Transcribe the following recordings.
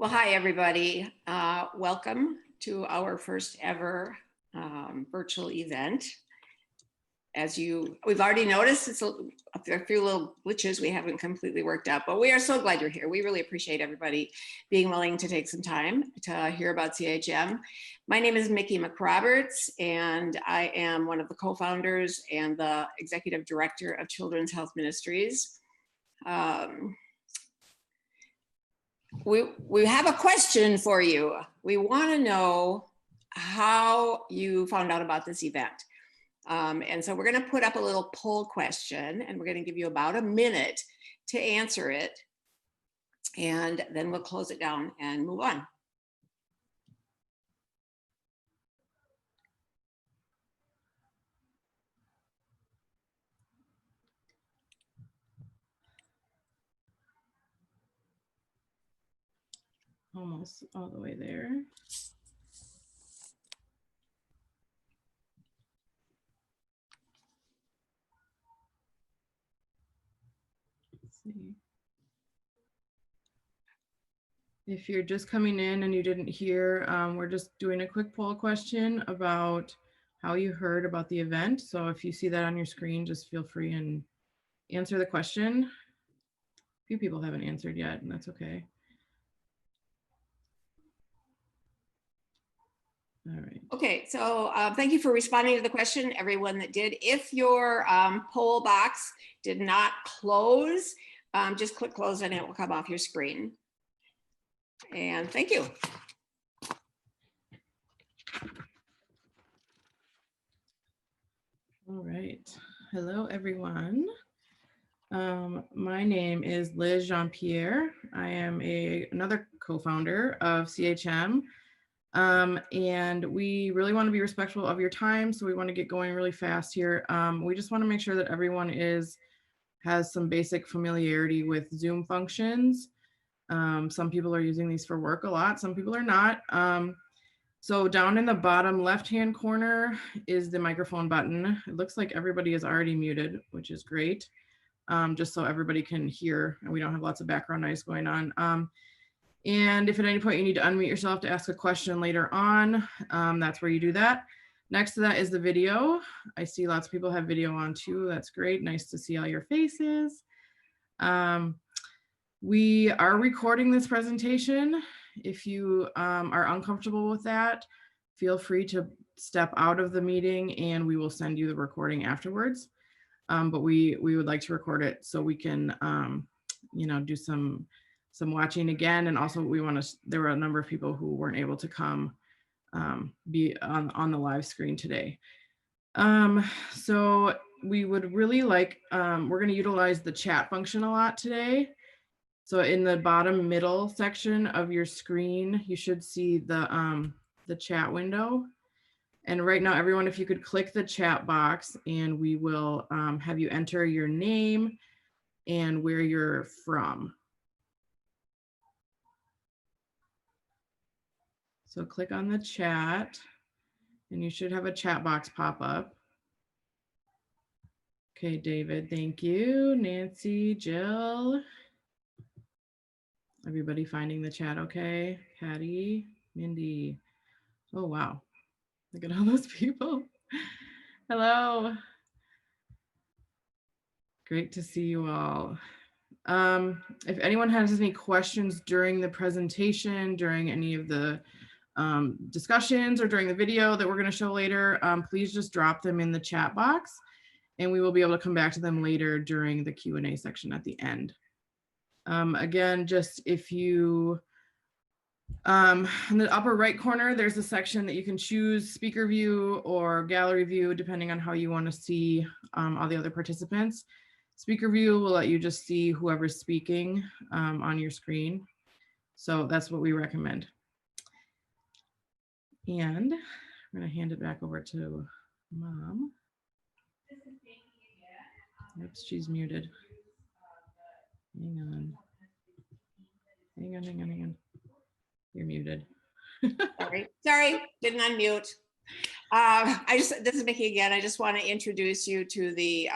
Well, hi, everybody. Welcome to our first ever virtual event. As we've already noticed, it's a few little glitches we haven't completely worked out, but we are so glad you're here. We really appreciate everybody being willing to take some time to hear about CHM. My name is Mickey McRoberts, and I am one of the co-founders and the executive director of Children's Health Ministries. We have a question for you. We want to know how you found out about this event. And so we're going to put up a little poll question, and we're going to give you about a minute to answer it. And then we'll close it down and move on. Almost all the way there. Let's see. If you're just coming in and you didn't hear, we're just doing a quick poll question about how you heard about the event. So if you see that on your screen, just feel free and answer the question. A few people haven't answered yet, and that's okay. All right. Okay, so thank you for responding to the question, everyone that did. If your poll box did not close, just click close and it will come off your screen. And thank you. All right. Hello, everyone. My name is Liz Jean-Pierre. I am another co-founder of CHM. And we really want to be respectful of your time, so we want to get going really fast here. We just want to make sure that everyone has some basic familiarity with Zoom functions. Some people are using these for work a lot, some people are not. So down in the bottom left-hand corner is the microphone button. It looks like everybody is already muted, which is great, just so everybody can hear and we don't have lots of background noise going on. And if at any point you need to unmute yourself to ask a question later on, that's where you do that. Next to that is the video. I see lots of people have video on too. That's great. Nice to see all your faces. We are recording this presentation. If you are uncomfortable with that, feel free to step out of the meeting and we will send you the recording afterwards. But we would like to record it so we can, do some watching again. And also there were a number of people who weren't able to come be on the live screen today. So we would really like, we're going to utilize the chat function a lot today. So in the bottom middle section of your screen, you should see the chat window. And right now, everyone, if you could click the chat box and we will have you enter your name and where you're from. So click on the chat and you should have a chat box pop up. Okay, David, thank you. Nancy, Jill. Everybody finding the chat okay? Patty, Mindy. Oh, wow. Look at all those people. Hello. Great to see you all. If anyone has any questions during the presentation, during any of the discussions or during the video that we're going to show later, please just drop them in the chat box and we will be able to come back to them later during the Q&A section at the end. Again, just if you, in the upper right corner, there's a section that you can choose speaker view or gallery view, depending on how you want to see all the other participants. Speaker view will let you just see whoever's speaking on your screen. So that's what we recommend. And I'm going to hand it back over to Mom. Oops, she's muted. Hang on. Hang on. You're muted. Sorry, didn't unmute. This is Mickey again. I just want to introduce you to the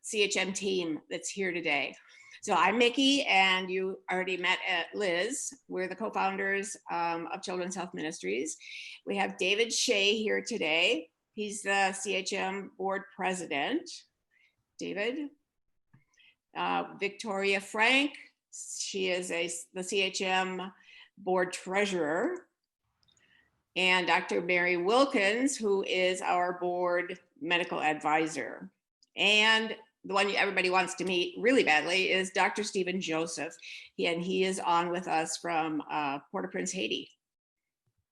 CHM team that's here today. So I'm Mickey, and you already met Liz. We're the co-founders of Children's Health Ministries. We have David Shea here today. He's the CHM board president. David. Victoria Frank, she is the CHM board treasurer. And Dr. Mary Wilkins, who is our board medical advisor. And the one everybody wants to meet really badly is Dr. Steeven Joseph. He is on with us from Port-au-Prince, Haiti.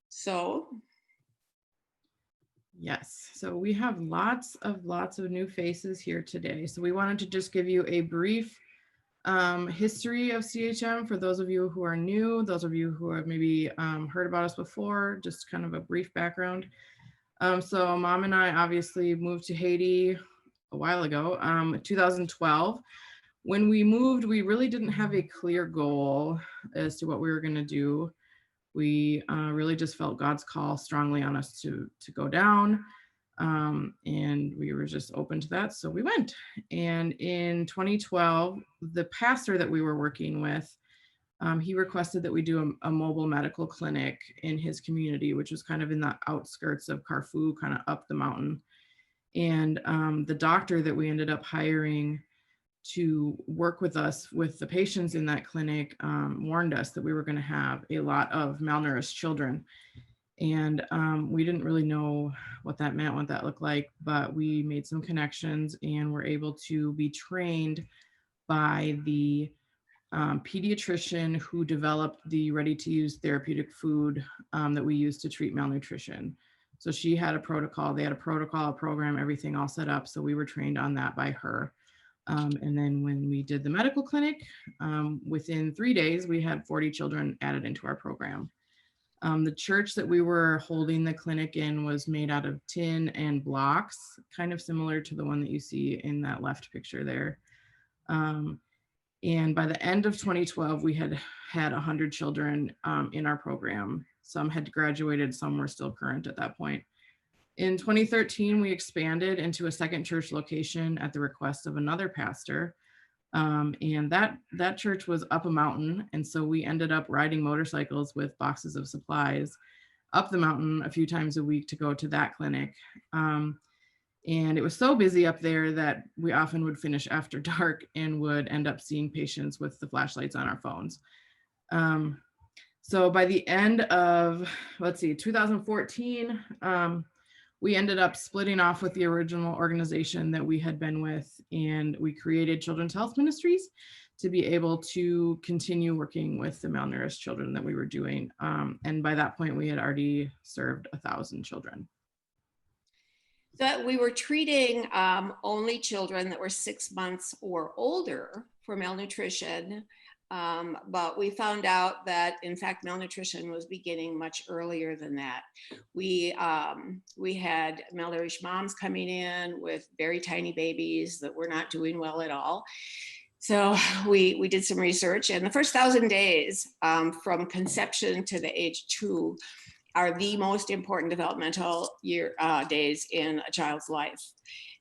So. Yes, so we have lots of new faces here today. So we wanted to just give you a brief history of CHM for those of you who are new, those of you who have maybe heard about us before, just kind of a brief background. So Mom and I obviously moved to Haiti a while ago, 2012. When we moved, we really didn't have a clear goal as to what we were going to do. We really just felt God's call strongly on us to go down. And we were just open to that. So we went. And in 2012, the pastor that we were working with, he requested that we do a mobile medical clinic in his community, which was kind of in the outskirts of Carrefour, kind of up the mountain. And the doctor that we ended up hiring to work with us with the patients in that clinic warned us that we were going to have a lot of malnourished children. And we didn't really know what that meant, what that looked like, but we made some connections and were able to be trained by the pediatrician who developed the ready-to-use therapeutic food that we use to treat malnutrition. So she had a protocol, they had a protocol, a program, everything all set up. So we were trained on that by her. And then when we did the medical clinic, within 3 days, we had 40 children added into our program. The church that we were holding the clinic in was made out of tin and blocks, kind of similar to the one that you see in that left picture there. And by the end of 2012, we had 100 children in our program. Some had graduated, some were still current at that point. In 2013, we expanded into a second church location at the request of another pastor. And that church was up a mountain. And so we ended up riding motorcycles with boxes of supplies up the mountain a few times a week to go to that clinic. And it was so busy up there that we often would finish after dark and would end up seeing patients with the flashlights on our phones. So by the end of, 2014, we ended up splitting off with the original organization that we had been with, and we created Children's Health Ministries to be able to continue working with the malnourished children that we were doing. And by that point, we had already served 1,000 children. So we were treating only children that were 6 months or older for malnutrition. But we found out that, in fact, malnutrition was beginning much earlier than that. We had malnourished moms coming in with very tiny babies that were not doing well at all. So we did some research, and the first 1,000 days from conception to the age 2 are the most important developmental days in a child's life.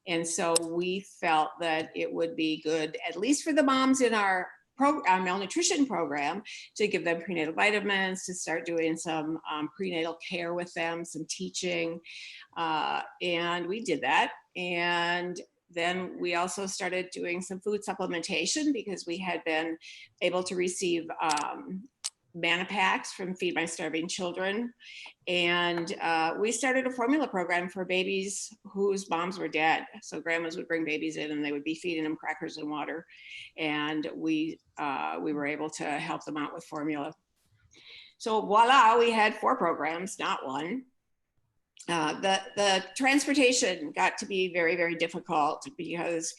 And so we felt that it would be good, at least for the moms in our malnutrition program, to give them prenatal vitamins, to start doing some prenatal care with them, some teaching. And we did that. And then we also started doing some food supplementation because we had been able to receive manna packs from Feed My Starving Children. And we started a formula program for babies whose moms were dead. So grandmas would bring babies in and they would be feeding them crackers and water. And we were able to help them out with formula. So voila, we had 4 programs, not 1. The transportation got to be very, very difficult because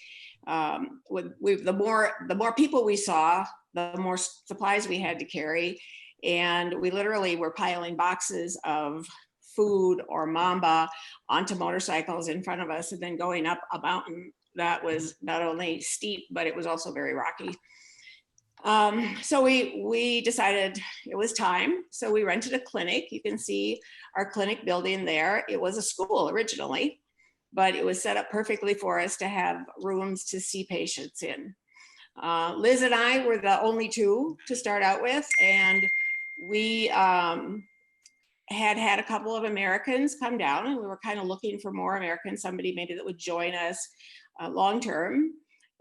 the more people we saw, the more supplies we had to carry. And we literally were piling boxes of food or mamba onto motorcycles in front of us and then going up a mountain that was not only steep, but it was also very rocky. So we decided it was time. So we rented a clinic. You can see our clinic building there. It was a school originally, but it was set up perfectly for us to have rooms to see patients in. Liz and I were the only two to start out with, and we had a couple of Americans come down, and we were kind of looking for more Americans, somebody maybe that would join us long term.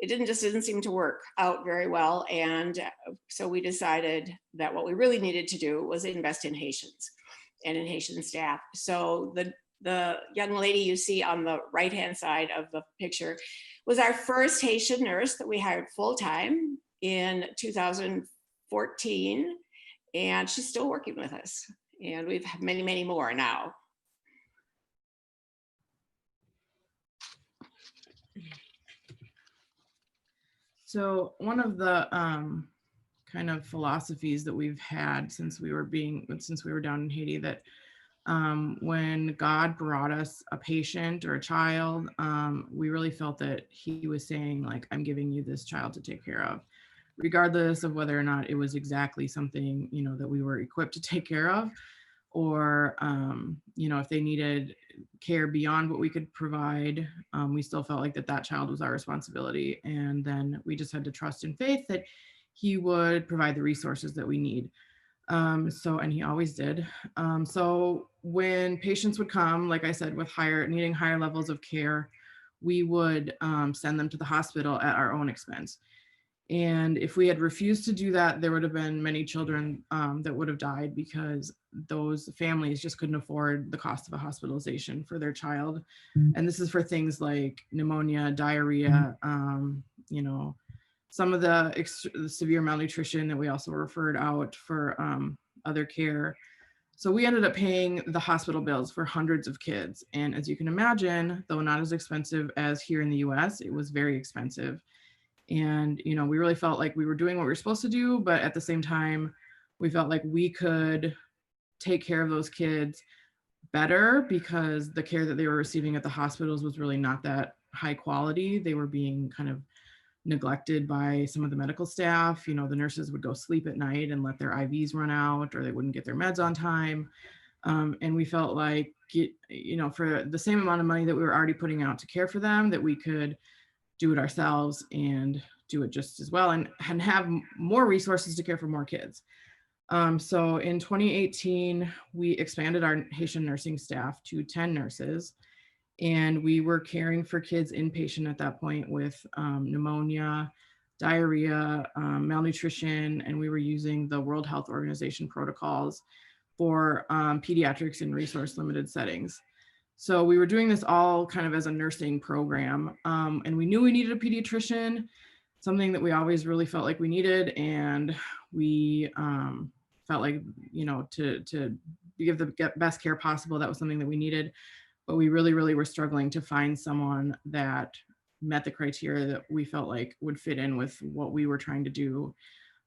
It didn't seem to work out very well, and so we decided that what we really needed to do was invest in Haitians and in Haitian staff. So the young lady you see on the right-hand side of the picture was our first Haitian nurse that we hired full-time in 2014, and she's still working with us. And we've had many, many more now. So one of the kind of philosophies that we've had since we were down in Haiti, that when God brought us a patient or a child, we really felt that he was saying, like, I'm giving you this child to take care of, regardless of whether or not it was exactly something, you know, that we were equipped to take care of, or, you know, if they needed care beyond what we could provide, we still felt like that child was our responsibility. And then we just had to trust in faith that he would provide the resources that we need. And he always did. So when patients would come, like I said, with needing higher levels of care, we would send them to the hospital at our own expense. And if we had refused to do that, there would have been many children that would have died, because those families just couldn't afford the cost of a hospitalization for their child. And this is for things like pneumonia, diarrhea, you know, some of the severe malnutrition that we also referred out for other care. So we ended up paying the hospital bills for hundreds of kids. And as you can imagine, though not as expensive as here in the US, it was very expensive. And, you know, we really felt like we were doing what we were supposed to do, but at the same time, we felt like we could take care of those kids better, because the care that they were receiving at the hospitals was really not that high quality. They were being kind of neglected by some of the medical staff. You know, the nurses would go sleep at night and let their IVs run out, or they wouldn't get their meds on time. And we felt like, you know, for the same amount of money that we were already putting out to care for them, that we could do it ourselves and do it just as well, and have more resources to care for more kids. So in 2018, we expanded our Haitian nursing staff to 10 nurses, and we were caring for kids inpatient at that point with pneumonia, diarrhea, malnutrition, and we were using the World Health Organization protocols for pediatrics in resource limited settings. So we were doing this all kind of as a nursing program, and we knew we needed a pediatrician, something that we always really felt like we needed. And we felt like, you know, to give the best care possible, that was something that we needed. But we really, really were struggling to find someone that met the criteria that we felt like would fit in with what we were trying to do.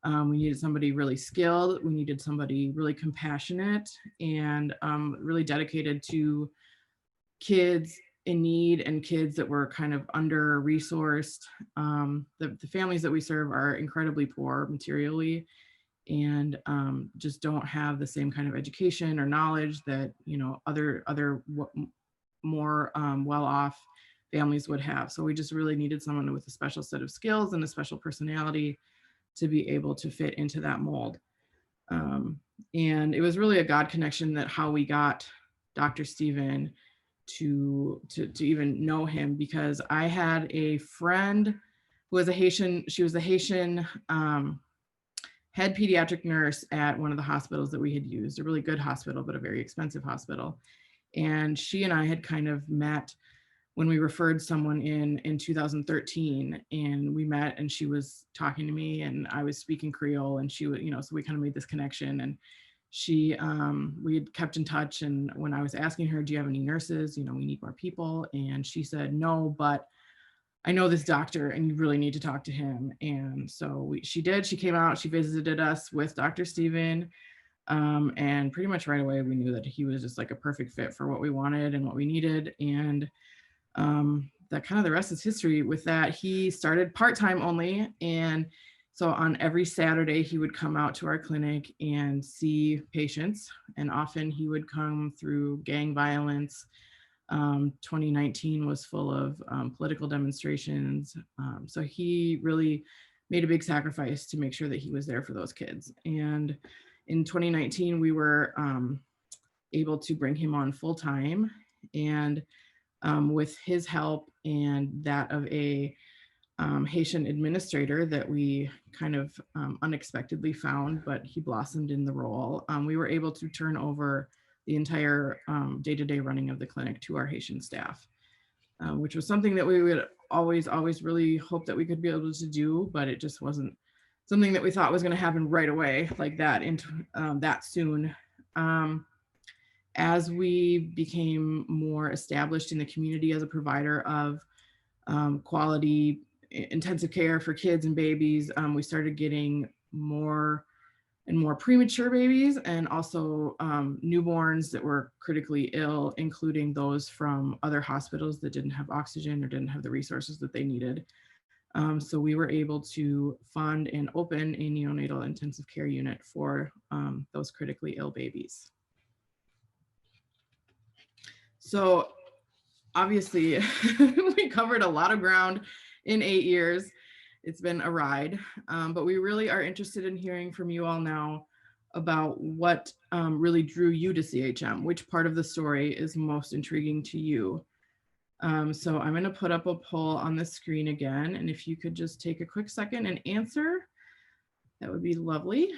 We needed somebody really skilled. We needed somebody really compassionate and really dedicated to kids in need and kids that were kind of under-resourced. The families that we serve are incredibly poor materially, and just don't have the same kind of education or knowledge that, you know, other more well-off families would have. So we just really needed someone with a special set of skills and a special personality to be able to fit into that mold. And it was really a God connection that how we got Dr. Steeven to even know him, because I had a friend who was a Haitian, she was the Haitian head pediatric nurse at one of the hospitals that we had used, a really good hospital, but a very expensive hospital. And she and I had kind of met when we referred someone in 2013, and we met, and she was talking to me and I was speaking Creole, and she would, you know, so we kind of made this connection. And she, we had kept in touch. And when I was asking her, do you have any nurses? You know, we need more people. And she said, no, but I know this doctor and you really need to talk to him. And so she did, she came out, she visited us with Dr. Steeven. And pretty much right away, we knew that he was just like a perfect fit for what we wanted and what we needed. And that kind of the rest is history with that. He started part-time only. And so on every Saturday, he would come out to our clinic and see patients. And often he would come through gang violence. 2019 was full of political demonstrations. So he really made a big sacrifice to make sure that he was there for those kids. And in 2019, we were able to bring him on full time, and with his help and that of a Haitian administrator that we kind of unexpectedly found, but he blossomed in the role. We were able to turn over the entire day-to-day running of the clinic to our Haitian staff, which was something that we would always really hope that we could be able to do, but it just wasn't something that we thought was going to happen right away like that into that soon. As we became more established in the community as a provider of quality intensive care for kids and babies, we started getting more and more premature babies, and also newborns that were critically ill, including those from other hospitals that didn't have oxygen or didn't have the resources that they needed. So we were able to fund and open a neonatal intensive care unit for those critically ill babies. So obviously we covered a lot of ground in 8 years. It's been a ride, but we really are interested in hearing from you all now about what really drew you to CHM, which part of the story is most intriguing to you. So I'm going to put up a poll on the screen again, and if you could just take a quick second and answer, that would be lovely.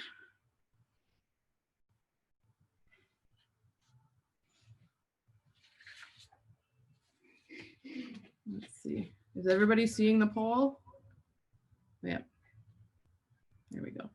Let's see. Is everybody seeing the poll? Yeah. There we go.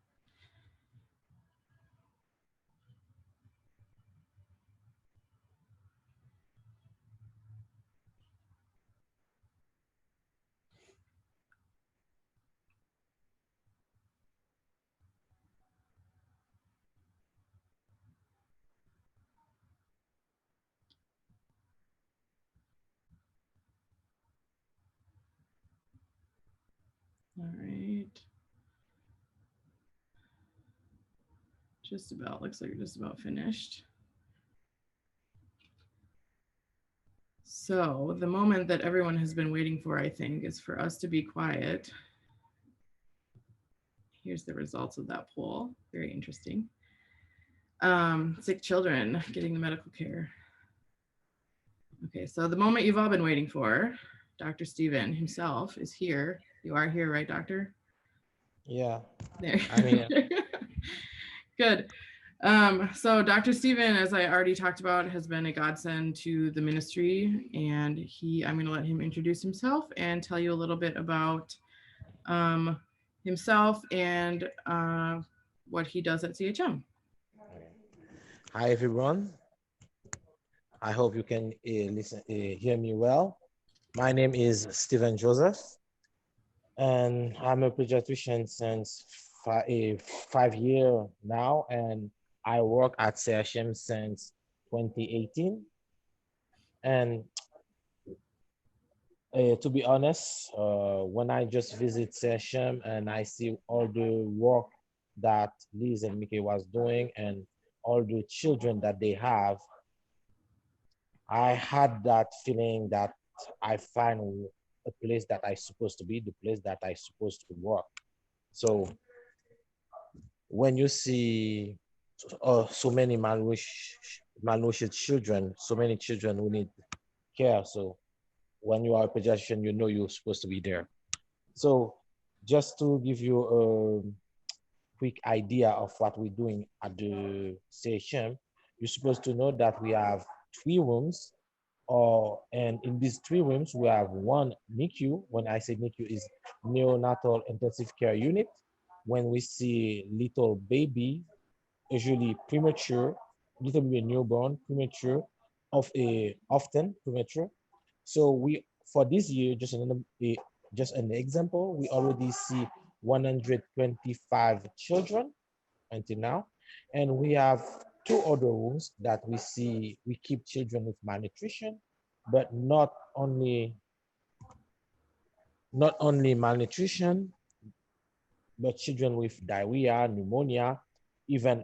All right. Just about, looks like we're just about finished. So the moment that everyone has been waiting for, I think, is for us to be quiet. Here's the results of that poll. Very interesting. Sick children getting the medical care. Okay, so the moment you've all been waiting for, Dr. Steeven himself is here. You are here, right, doctor? Yeah. There. I'm here. Good. So Dr. Steeven, as I already talked about, has been a godsend to the ministry, and I'm going to let him introduce himself and tell you a little bit about himself and what he does at CHM. Hi, everyone. I hope you can hear me well. My name is Steeven Joseph, and I'm a pediatrician since 5 years now, and I work at CHM since 2018. And to be honest, when I just visit CHM and I see all the work that Liz and Mickey was doing and all the children that they have, I had that feeling that I find a place that I'm supposed to be, the place that I'm supposed to work. So when you see so many malnourished children, so many children who need care, so when you are a pediatrician, you know you're supposed to be there. So just to give you a quick idea of what we're doing at the CHM, you're supposed to know that we have 3 rooms, and in these 3 rooms, we have 1 NICU. When I say NICU, is neonatal intensive care unit. When we see little baby, usually premature, little baby newborn, premature, often premature. So for this year, just an example, we already see 125 children until now, and we have 2 other rooms that we keep children with malnutrition, but not only malnutrition, but children with diarrhea, pneumonia, even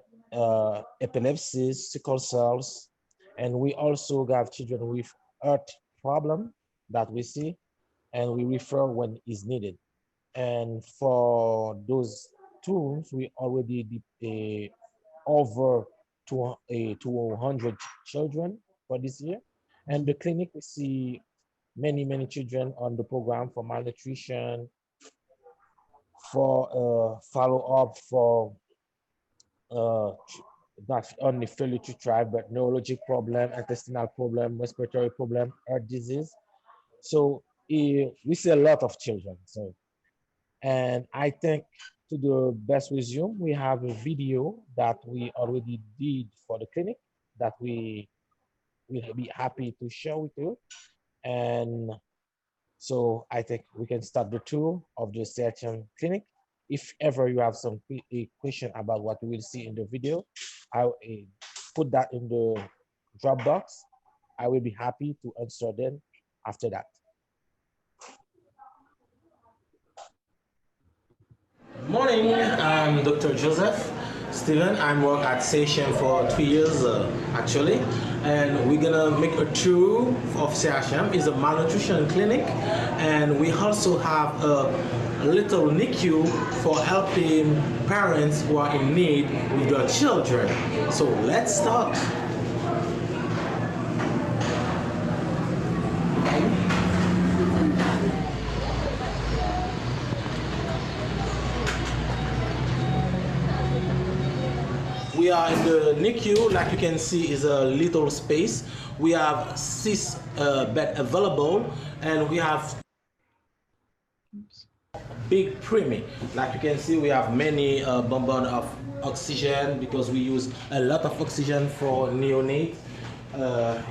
epilepsy, sickle cells, and we also have children with heart problem that we see, and we refer when is needed. And for those tools, we already over 200 children for this year. And the clinic, we see many children on the program for malnutrition, for follow-up, for not only failure to thrive, but neurologic problem, intestinal problem, respiratory problem, heart disease. So we see a lot of children. So, and I think to the best resume, we have a video that we already did for the clinic that we will be happy to share with you. And so I think we can start the tour of the CHM clinic. If ever you have some question about what you will see in the video, I'll put that in the Dropbox. I will be happy to answer them after that. Morning, I'm Dr. Joseph. Steven, I'm work at CHM for 2 years actually, and we're gonna make a tour of CHM. It's a malnutrition clinic, and we also have a little NICU for helping parents who are in need with their children. So let's start. We are in the NICU. Like you can see, is a little space. We have 6 beds available, and we have big preemie. Like you can see, we have many bonbons of oxygen because we use a lot of oxygen for neonate.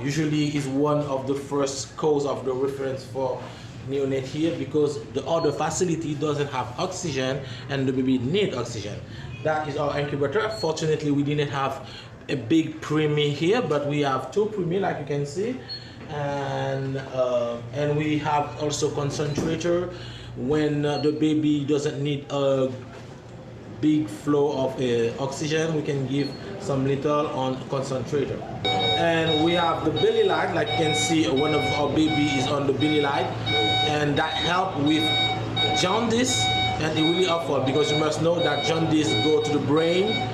Usually is one of the first cause of the reference for neonate here because the other facility doesn't have oxygen and the baby need oxygen. That is our incubator. Fortunately, we didn't have a big preemie here, but we have 2 preemie, like you can see, and we have also concentrator when the baby doesn't need a big flow of oxygen. We can give some little on concentrator. And we have the belly light. Like you can see, one of our baby is on the belly light, and that help with jaundice. And it really helpful because you must know that jaundice go to the brain,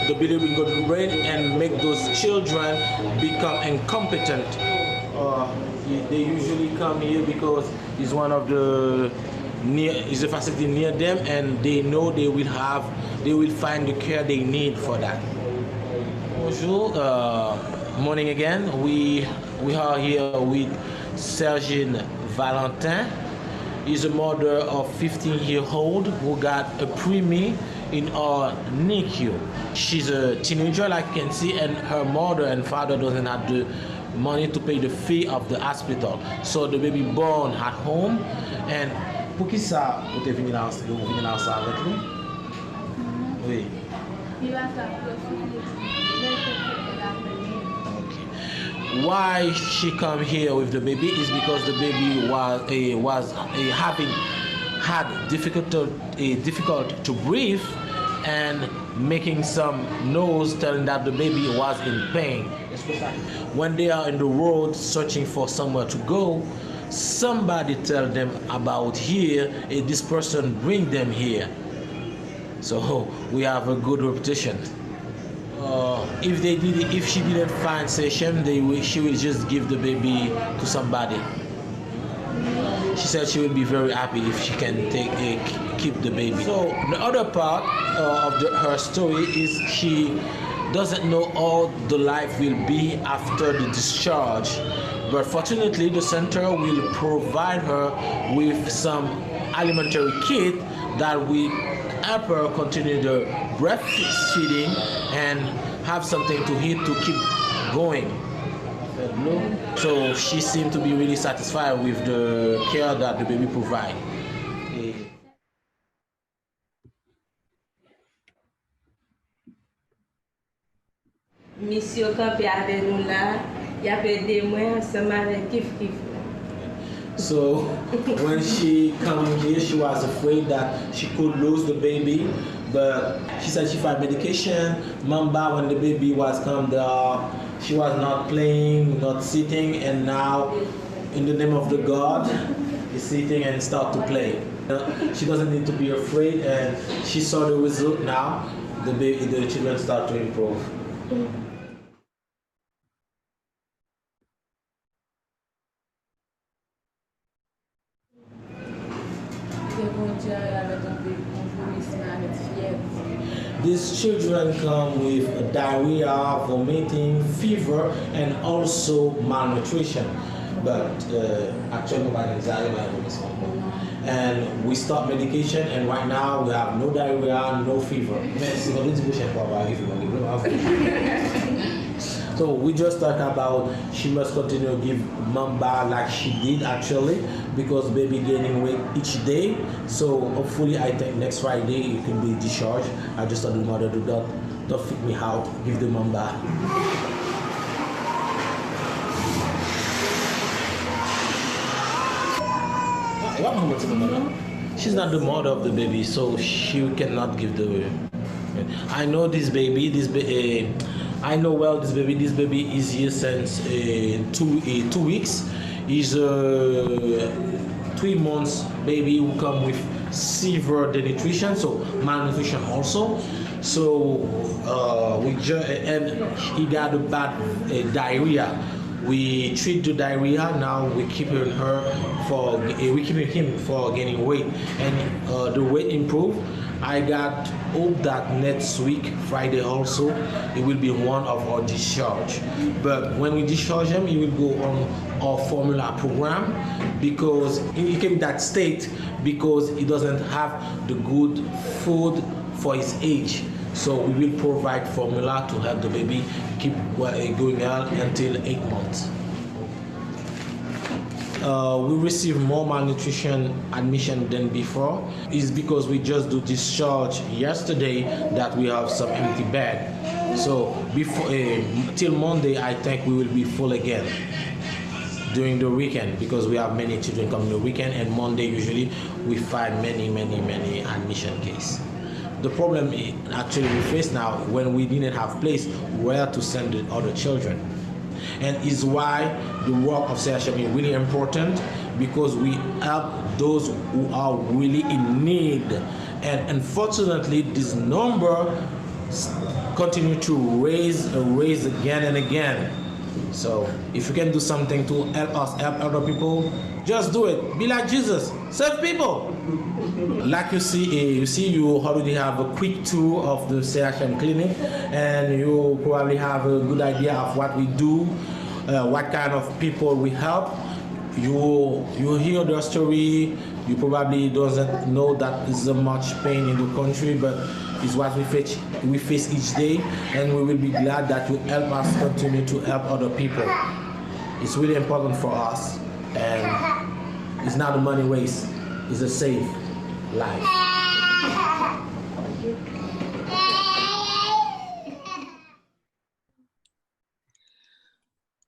the belly will go to the brain and make those children become incompetent. They usually come here because it's one of the is a facility near them, and they know they will find the care they need for that. Bonjour, morning again. We are here with Sergine Valentin. Is a mother of 15-year-old who got a preemie in our NICU. She's a teenager, like you can see, and her mother and father doesn't have the money to pay the fee of the hospital. So the baby born at home. And pour qui ça vous êtes venu là avec nous? Oui. Why she come here with the baby is because the baby had difficult to breathe and making some noise telling that the baby was in pain. When they are in the road searching for somewhere to go, somebody tell them about here, this person bring them here. So we have a good reputation. If she didn't find CHM, she will just give the baby to somebody. She said she will be very happy if she can keep the baby. So the other part of her story is she doesn't know how the life will be after the discharge. But fortunately, the center will provide her with some alimentary kit that will help her continue the breastfeeding and have something to eat to keep going. So she seemed to be really satisfied with the care that the baby provides. Monsieur Campi avec nous là, il y avait des mois ensemble avec Kif. So when she came here, she was afraid that she could lose the baby, but she said she found medication. Mamba, when the baby was come there, she was not playing, not sitting, and now, in the name of the God, is sitting and start to play. She doesn't need to be afraid, and she saw the result now. The children start to improve. These children come with diarrhea, vomiting, fever, and also malnutrition. But actually, and we start medication, and right now we have no diarrhea, no fever. So we just talk about she must continue to give mamba like she did actually, because baby gaining weight each day. So hopefully I think next Friday it can be discharged. I just told the mother to don't freak me out, give the mamba. She's not the mother of the baby, so she cannot give the. I know this baby. I know well this baby. This baby is here since 2 weeks. He's a 3 months baby who come with severe denutrition, so malnutrition also. So and he got a bad diarrhea. We treat the diarrhea. Now we keeping him for gaining weight, and the weight improved. I got hope that next week, Friday also, it will be one of our discharge. But when we discharge him, he will go on our formula program, because he came that state because he doesn't have the good food for his age. So we will provide formula to help the baby keep going on until 8 months. We receive more malnutrition admission than before. It's because we just do discharge yesterday that we have some empty bed. So before till Monday, I think we will be full again during the weekend, because we have many children coming the weekend, and Monday usually we find many admission cases. The problem actually we face now, when we didn't have place where to send the other children. And is why the work of CHM is really important, because we help those who are really in need. And unfortunately, this number continue to raise again and again. So if you can do something to help us help other people, just do it. Be like Jesus, serve people. Like you see, you already have a quick tour of the CHM clinic, and you probably have a good idea of what we do, what kind of people we help. You hear their story. You probably doesn't know that there's so much pain in the country, but it's what we face each day, and we will be glad that you help us continue to help other people. It's really important for us, and it's not a money waste. It's a safe life.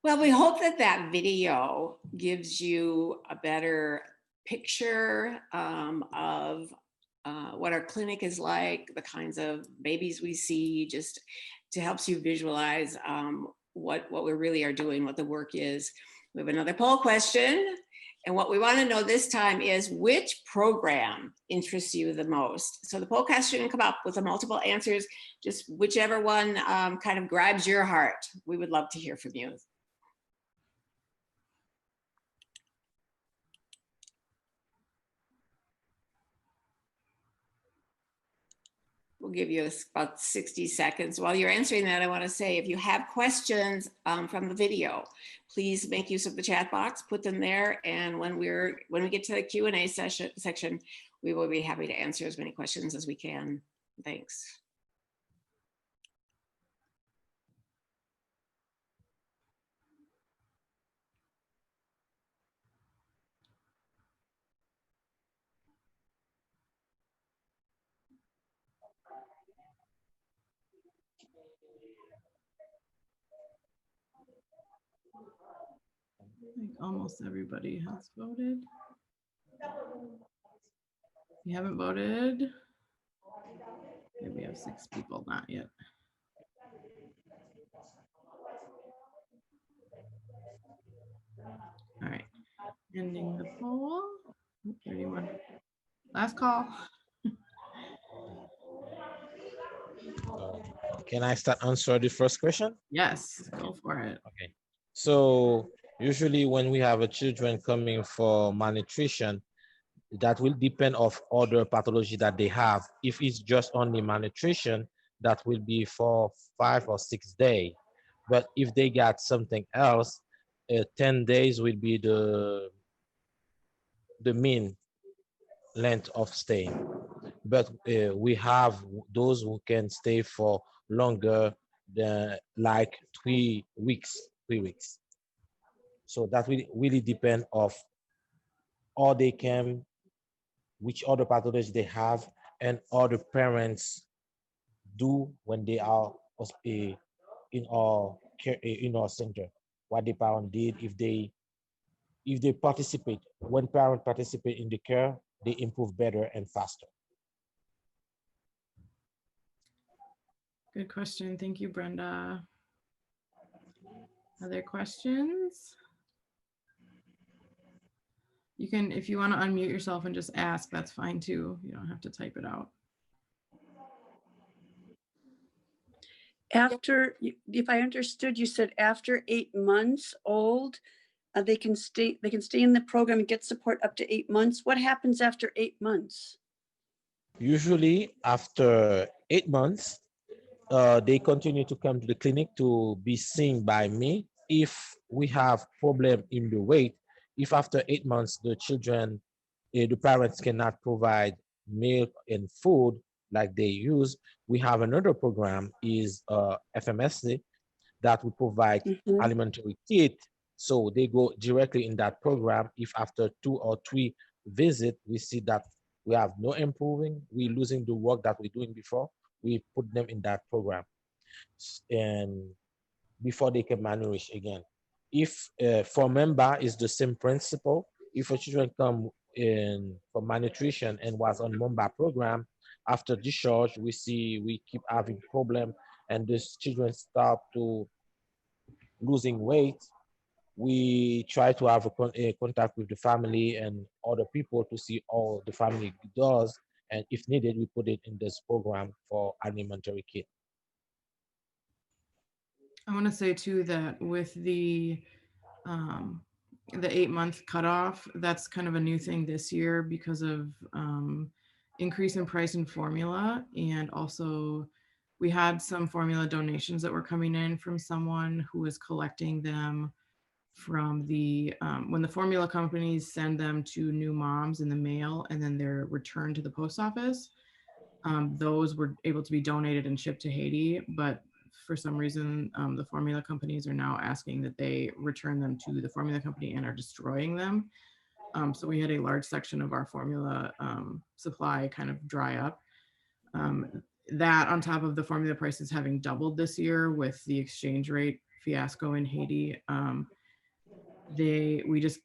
Well, we hope that video gives you a better picture of what our clinic is like, the kinds of babies we see, just to help you visualize what we really are doing, what the work is. We have another poll question. And what we want to know this time is, which program interests you the most? So the poll question can come up with the multiple answers, just whichever one kind of grabs your heart. We would love to hear from you. We'll give you about 60 seconds. While you're answering that, I want to say, if you have questions from the video, please make use of the chat box, put them there, and when we get to the Q&A section, we will be happy to answer as many questions as we can. Thanks. I think almost everybody has voted. If you haven't voted, maybe we have 6 people not yet. All right, ending the poll. 31. Last call. Can I start answer the first question? Yes, go for it. Okay. So usually when we have a children coming for malnutrition, that will depend of other pathology that they have. If it's just only malnutrition, that will be for 5 or 6 days. But if they got something else, 10 days will be the mean length of stay. But we have those who can stay for longer than like 3 weeks, 3 weeks. So that will really depend of all they can, which other pathology they have, and all the parents do when they are in our care, in our center. What the parent did, if they participate, when parents participate in the care, they improve better and faster. Good question. Thank you, Brenda. Other questions? You can, if you want to unmute yourself and just ask, that's fine too. You don't have to type it out. After, if I understood, you said after 8 months old, they can stay in the program and get support up to 8 months. What happens after 8 months? Usually after 8 months, they continue to come to the clinic to be seen by me. If we have problem in the weight, if after 8 months the children, the parents cannot provide milk and food like they use, we have another program is FMSC that we provide Mhm. alimentary kit. So they go directly in that program. If after 2 or 3 visits, we see that we have no improving, we losing the work that we're doing before, we put them in that program. And before they can malnourish again. If for member is the same principle, if a children come in for malnutrition and was on member program, after discharge, we see we keep having problem and these children start to losing weight. We try to have a contact with the family and other people to see how the family does. And if needed, we put it in this program for alimentary kit. I want to say too that with the 8-month cutoff, that's kind of a new thing this year because of increase in price and formula. And also we had some formula donations that were coming in from someone who was collecting them from the when the formula companies send them to new moms in the mail and then they're returned to the post office. Those were able to be donated and shipped to Haiti, but for some reason, the formula companies are now asking that they return them to the formula company and are destroying them. So we had a large section of our formula supply kind of dry up. That on top of the formula prices having doubled this year with the exchange rate fiasco in Haiti, we just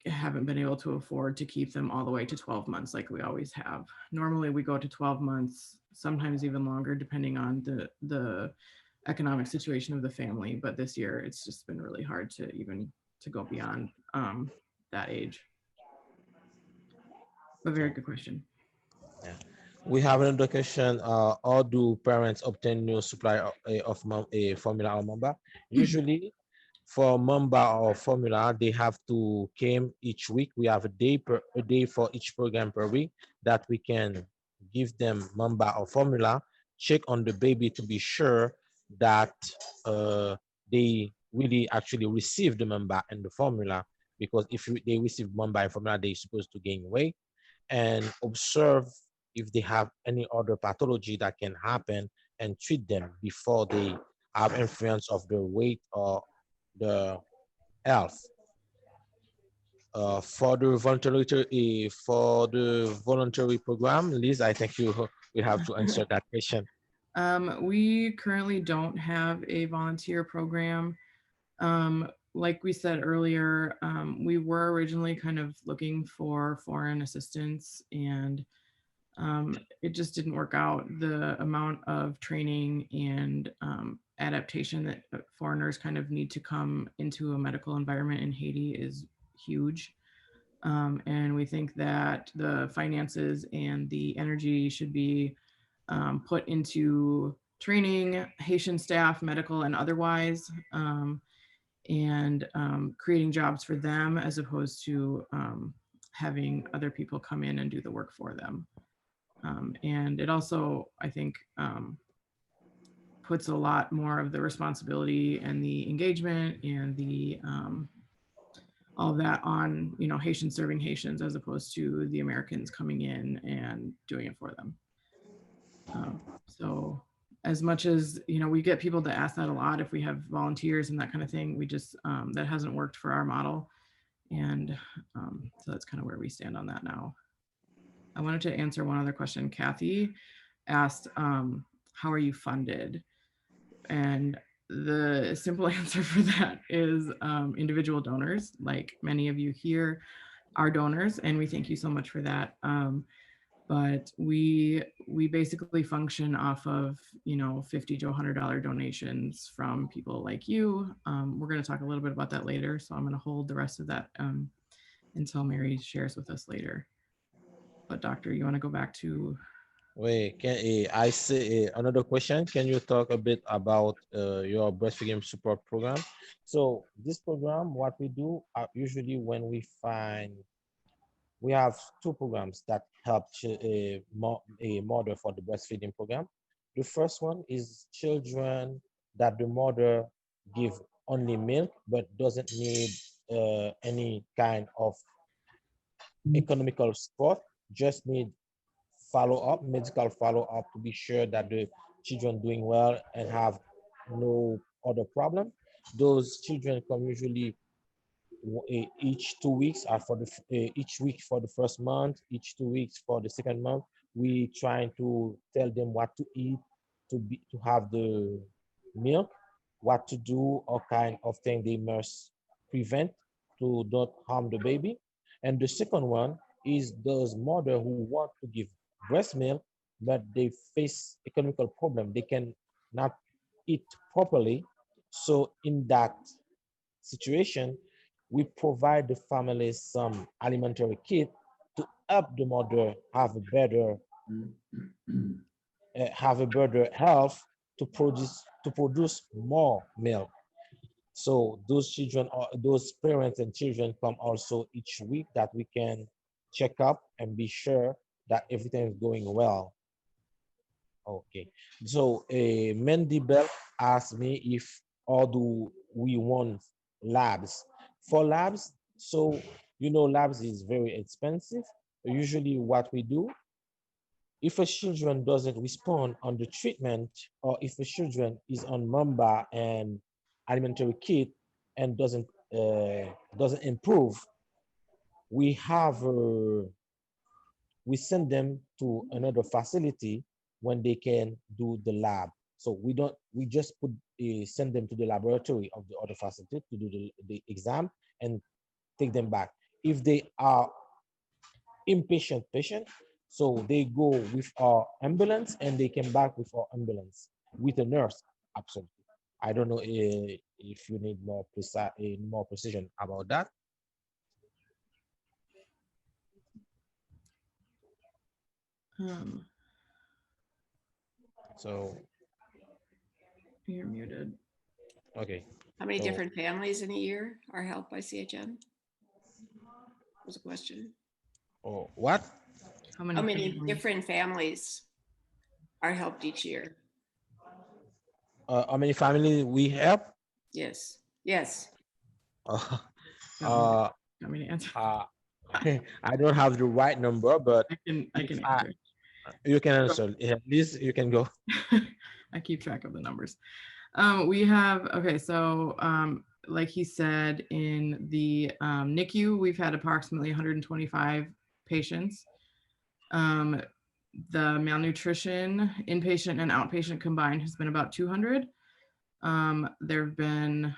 haven't been able to afford to keep them all the way to 12 months like we always have. Normally we go to 12 months, sometimes even longer, depending on the economic situation of the family. But this year it's just been really hard to go beyond that age. A very good question. Yeah. We have another question. How do parents obtain new supply of a formula or member? Usually, for member or formula, they have to came each week. We have a day for each program per week that we can give them member or formula. Check on the baby to be sure that they really actually receive the member and the formula. Because if they receive member and formula, they're supposed to gain weight, and observe if they have any other pathology that can happen and treat them before they have influence of the weight or the health. For the voluntary program, Liz, I think we have to answer that question. We currently don't have a volunteer program. Like we said earlier, we were originally kind of looking for foreign assistance, and it just didn't work out. The amount of training and adaptation that foreigners kind of need to come into a medical environment in Haiti is huge. And we think that the finances and the energy should be put into training Haitian staff, medical and otherwise, and creating jobs for them as opposed to having other people come in and do the work for them. And it also, I think, puts a lot more of the responsibility and the engagement and the all of that on, you know, Haitians serving Haitians as opposed to the Americans coming in and doing it for them. So as much as, you know, we get people to ask that a lot, if we have volunteers and that kind of thing, we just, that hasn't worked for our model. And so that's kind of where we stand on that now. I wanted to answer one other question. Kathy asked, how are you funded? And the simple answer for that is individual donors, like many of you here are donors, and we thank you so much for that. But we basically function off of, you know, $50 to $100 donations from people like you. We're going to talk a little bit about that later, so I'm going to hold the rest of that until Mary shares with us later. But doctor, you want to go back to? Wait, I say another question? Can you talk a bit about your breastfeeding support program? So this program, what we do usually when we find, we have two programs that help a mother for the breastfeeding program. The first one is children that the mother give only milk but doesn't need any kind of economical support, just need follow-up, medical follow-up to be sure that the children doing well and have no other problem. Those children come usually each 2 weeks, or for the each week for the first month, each 2 weeks for the second month. We trying to tell them what to eat, to have the milk, what to do, all kind of thing they must prevent to not harm the baby. And the second one is those mother who want to give breast milk, but they face economical problem. They can not eat properly. So in that situation, we provide the family some alimentary kit to help the mother have a better health to produce more milk. So those children, those parents and children come also each week that we can check up and be sure that everything is going well. Okay, so Mandy Bell asked me if or do we want labs. For labs, so you know labs is very expensive. Usually what we do, if a children doesn't respond on the treatment, or if a children is on Mamba and alimentary kit and doesn't improve, we have we send them to another facility when they can do the lab. So we just send them to the laboratory of the other facility to do the exam and take them back. If they are inpatient patient, so they go with our ambulance and they come back with our ambulance with a nurse. Absolutely. I don't know if you need more precision about that. So You're muted. okay. How many So, different families in a year are helped by CHM? Was a question. oh, what? How How many families? different families are helped each year? How many families we help? Yes. Yes. Want me to answer? I don't have the right number, but I can if answer. you can answer. At least you can go. I keep track of the numbers. We have, okay, so like he said, in the NICU, we've had approximately 125 patients. The malnutrition, inpatient and outpatient combined, has been about 200. There have been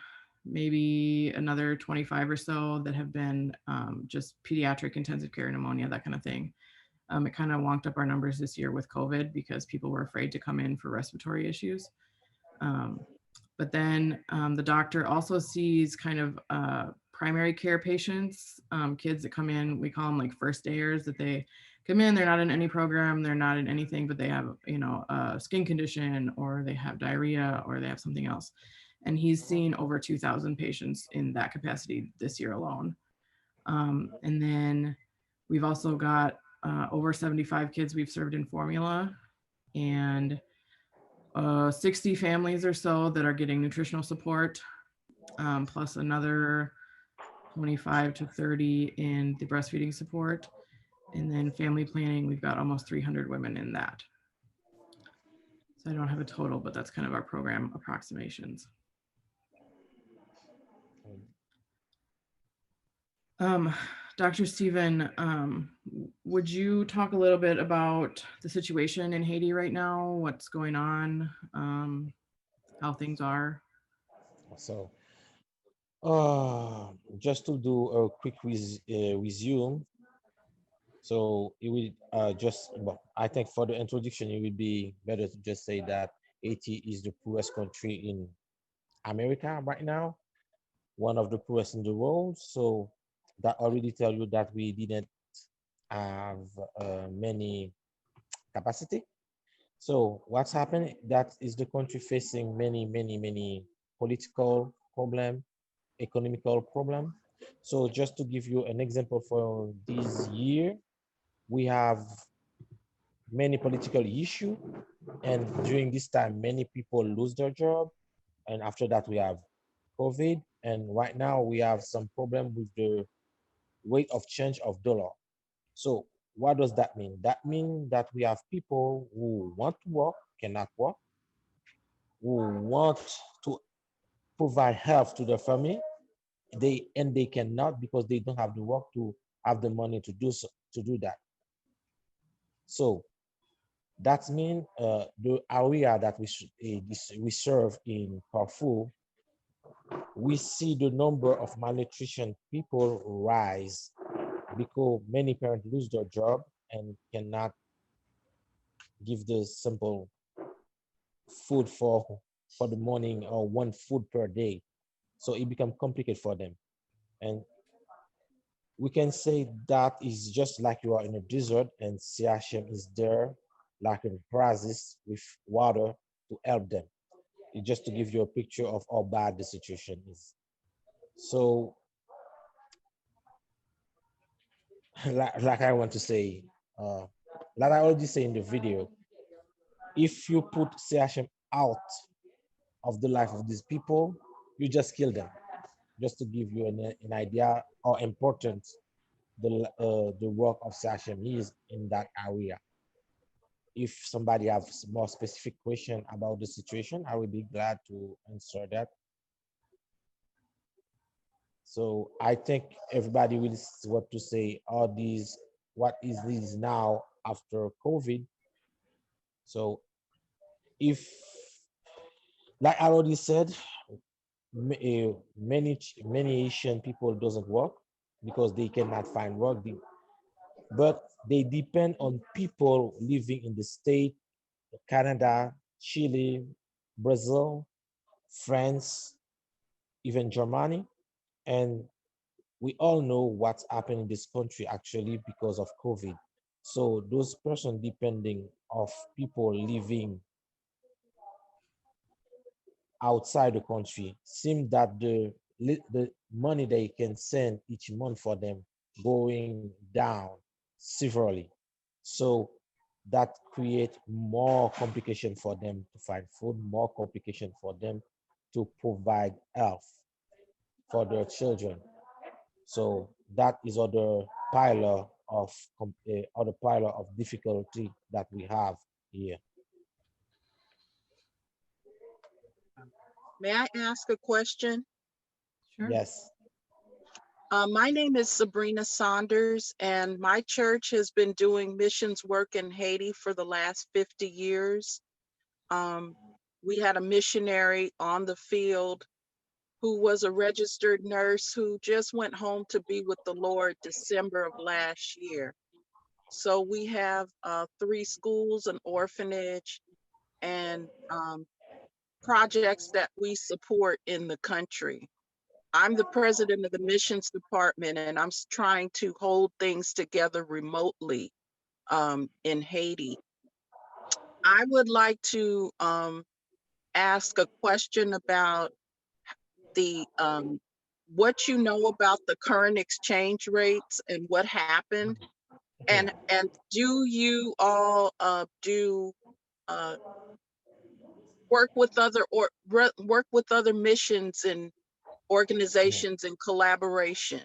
maybe another 25 or so that have been just pediatric intensive care pneumonia, that kind of thing. It kind of wonked up our numbers this year with COVID because people were afraid to come in for respiratory issues. But then the doctor also sees kind of primary care patients, kids that come in, we call them like first dayers, that they come in, they're not in any program, they're not in anything, but they have, you know, a skin condition, or they have diarrhea, or they have something else. And he's seen over 2,000 patients in that capacity this year alone. And then we've also got over 75 kids we've served in formula, and 60 families or so that are getting nutritional support, plus another 25 to 30 in the breastfeeding support. And then family planning, we've got almost 300 women in that. So I don't have a total, but that's kind of our program approximations. Dr. Steven, would you talk a little bit about the situation in Haiti right now, what's going on, how things are? So, just to do a quick resume. So it will well, I think for the introduction, it would be better to just say that Haiti is the poorest country in America right now, one of the poorest in the world. So that already tell you that we didn't have many capacity. So what's happened? That is the country facing many political problem, economical problem. So just to give you an example for this year, we have many political issue, and during this time, many people lose their job. And after that, we have COVID, and right now we have some problem with the rate of change of dollar. So what does that mean? That means that we have people who want to work, cannot work, who want to provide health to their family, they cannot because they don't have the work to have the money to do so, to do that. So that means the area that we serve in Carrefour, we see the number of malnutrition people rise because many parents lose their job and cannot give the simple food for the morning or one food per day. So it becomes complicated for them. And we can say that is just like you are in a desert and CHM is there like an oasis with water to help them. It's just to give you a picture of how bad the situation is. So like I want to say, like I already say in the video, if you put CHM out of the life of these people, you just kill them. Just to give you an idea how important the work of CHM is in that area. If somebody has more specific question about the situation, I will be glad to answer that. So I think everybody will what to say all these, what is this now after COVID. So if, like I already said, many Asian people doesn't work because they cannot find work, but they depend on people living in the state, Canada, Chile, Brazil, France, even Germany. And we all know what's happened in this country actually because of COVID. So those persons depending of people living outside the country seem that the money they can send each month for them going down severely. So that create more complication for them to find food, more complication for them to provide health for their children. So that is other pile of difficulty that we have here. May I ask a question? Sure. Yes. My name is Sabrina Saunders, and my church has been doing missions work in Haiti for the last 50 years. We had a missionary on the field who was a registered nurse who just went home to be with the Lord December of last year. So we have 3 schools, an orphanage, and projects that we support in the country. I'm the president of the missions department, and I'm trying to hold things together remotely in Haiti. I would like to ask a question about the what you know about the current exchange rates and what happened, and do you all do work with other missions and organizations in collaboration?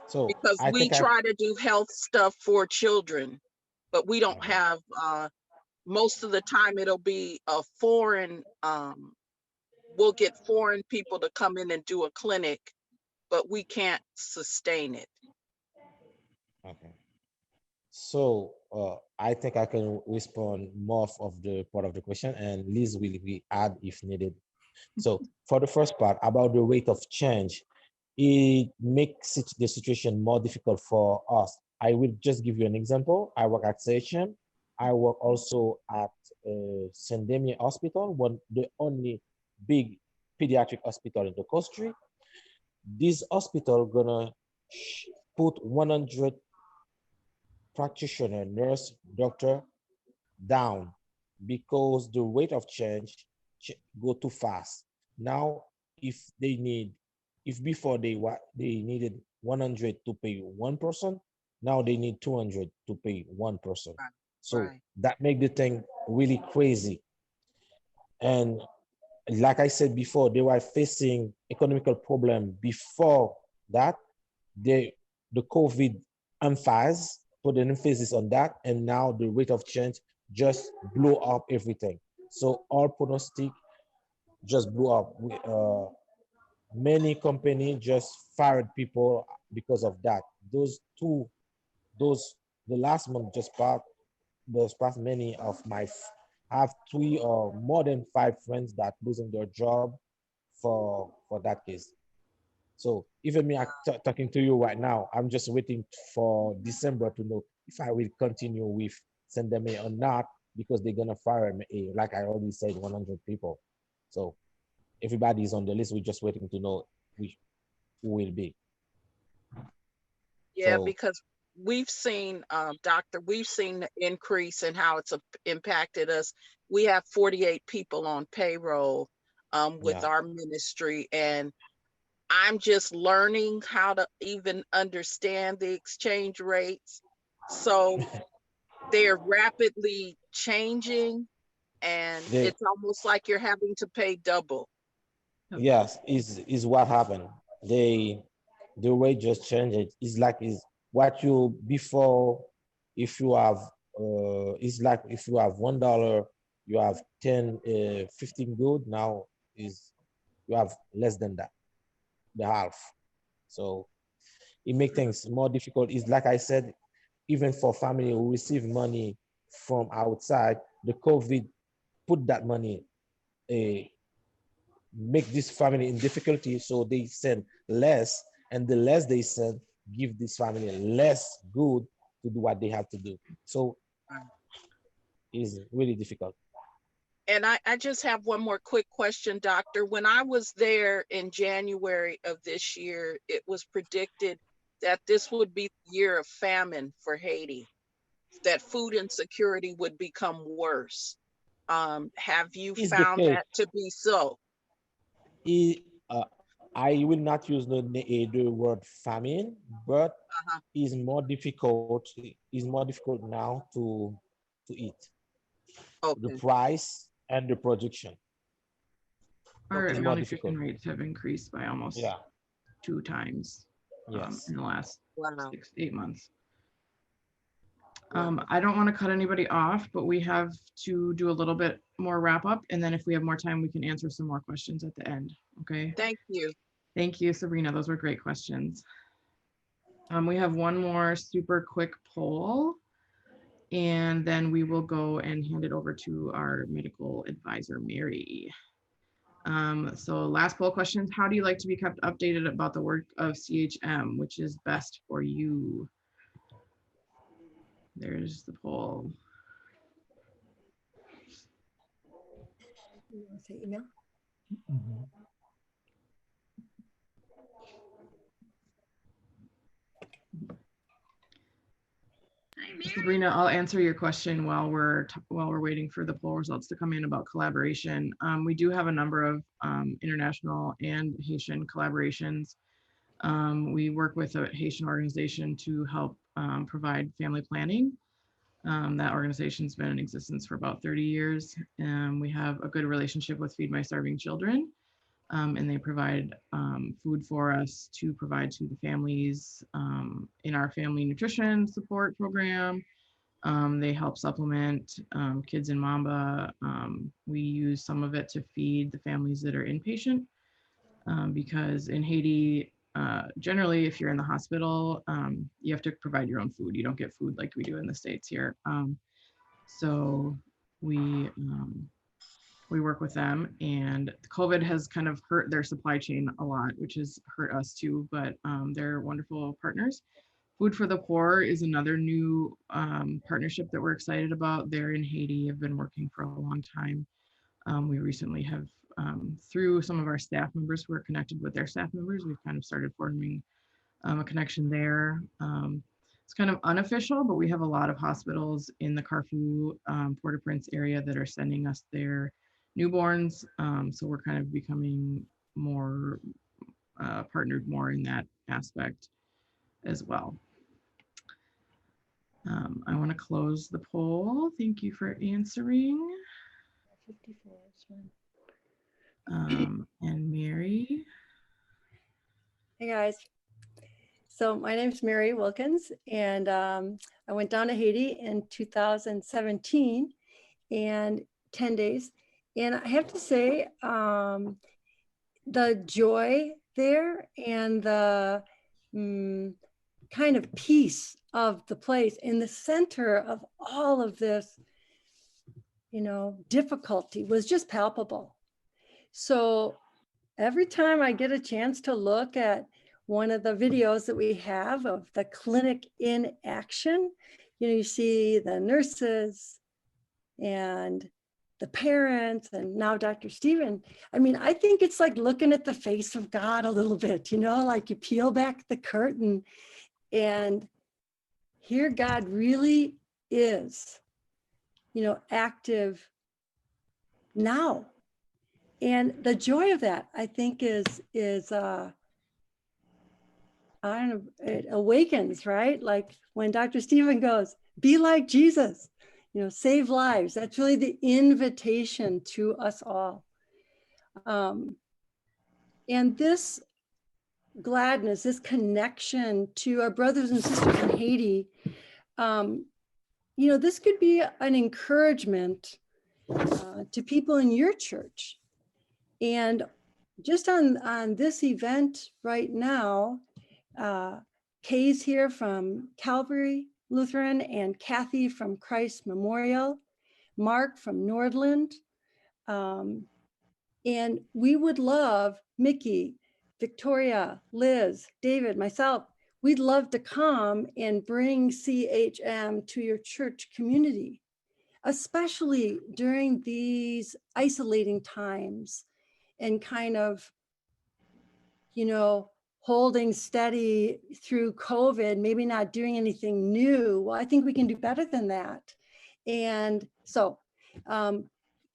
So Because I we think try to do health stuff for children, but we don't Mhm. have most of the time it'll be a foreign we'll get foreign people to come in and do a clinic, but we can't sustain it. Okay. So I think I can respond more of the part of the question, and Liz will be add if needed. So for the first part about the rate of change, it makes the situation more difficult for us. I will just give you an example. I work at CHM. I work also at Saint Damien Hospital, one the only big pediatric hospital in the country. This hospital gonna put 100 practitioner, nurse, doctor down because the rate of change go too fast. Now, if before they needed 100 to pay one person, now they need 200 to pay one person. So Right. that make the thing really crazy. And like I said before, they were facing economical problem before that. The COVID emphasized, put an emphasis on that, and now the rate of change just blew up everything. So all prognostic just blew up. Many companies just fired people because of that. Those the last month just passed many of my I have 3 or more than 5 friends that losing their job for that case. So even me talking to you right now, I'm just waiting for December to know if I will continue with send them or not, because they're gonna fire me, like I already said, 100 people. So everybody's on the list. We're just waiting to know who will be. Yeah, So because we've seen, doctor, we've seen the increase in how it's impacted us. We have 48 people on payroll with yeah, our ministry, and I'm just learning how to even understand the exchange rates. So they're rapidly changing, and they it's almost like you're having to pay double. yes is what happened. The way just changed. It's like is what you before. If you have it's like if you have $1, you have 10 15 good. Now is you have less than that, the half. So it makes things more difficult. It's like I said, even for family who receive money from outside, the COVID put that money, uh, make this family in difficulty, so they send less, and the less they send give this family less good to do what they have to do. So it's really difficult. And I just have one more quick question, doctor. When I was there in January of this year, it was predicted that this would be the year of famine for Haiti, that food insecurity would become worse. Have you Is the found case. that to be so? It, I will not use the word famine, but Uh-huh. it's more difficult. It's more difficult now to eat. The Okay, price and the production Our is okay. more malnutrition difficult. rates have increased by almost Yeah. 2 times Yes. in the last Wow, 6-8 months. wow. I don't want to cut anybody off, but we have to do a little bit more wrap up. And then if we have more time, we can answer some more questions at the end. Okay. Thank you. Thank you, Sabrina. Those were great questions. We have one more super quick poll, and then we will go and hand it over to our medical advisor, Mary. So last poll questions. How do you like to be kept updated about the work of CHM? Which is best for you? There's the poll. You want to say email? Sabrina, I'll answer your question while we're waiting for the poll results to come in about collaboration. We do have a number of international and Haitian collaborations. We work with a Haitian organization to help provide family planning. That organization's been in existence for about 30 years. We have a good relationship with Feed My Starving Children, and they provide food for us to provide to the families in our family nutrition support program. They help supplement Kids in Mamba. We use some of it to feed the families that are inpatient because in Haiti, generally, if you're in the hospital, you have to provide your own food. You don't get food like we do in the States here. So we work with them, and COVID has kind of hurt their supply chain a lot, which has hurt us too, but they're wonderful partners. Food for the Poor is another new partnership that we're excited about. They're in Haiti, have been working for a long time. We recently have, through some of our staff members who are connected with their staff members, we've kind of started forming a connection there. It's kind of unofficial, but we have a lot of hospitals in the Carrefour, Port-au-Prince area that are sending us their newborns. So we're kind of becoming more partnered more in that aspect as well. I want to close the poll. Thank you for answering. 54 is fine. And Mary. Hey guys. So my name is Mary Wilkins, and I went down to Haiti in 2017 and 10 days. And I have to say, the joy there and the kind of peace of the place in the center of all of this, you know, difficulty was just palpable. So every time I get a chance to look at one of the videos that we have of the clinic in action, you know, you see the nurses and the parents and now Dr. Steeven. I mean, I think it's like looking at the face of God a little bit, you know, like you peel back the curtain and here God really is, you know, active now. And the joy of that, I think, is I don't know, it awakens, right? Like when Dr. Steeven goes, be like Jesus, you know, save lives. That's really the invitation to us all. And this gladness, this connection to our brothers and sisters in Haiti, you know, this could be an encouragement to people in your church. And just on this event right now, Kay's here from Calvary Lutheran and Kathy from Christ Memorial, Mark from Nordland. And we would love, Mickey, Victoria, Liz, David, myself, we'd love to come and bring CHM to your church community, especially during these isolating times and kind of, you know, holding steady through COVID, maybe not doing anything new. Well, I think we can do better than that. And so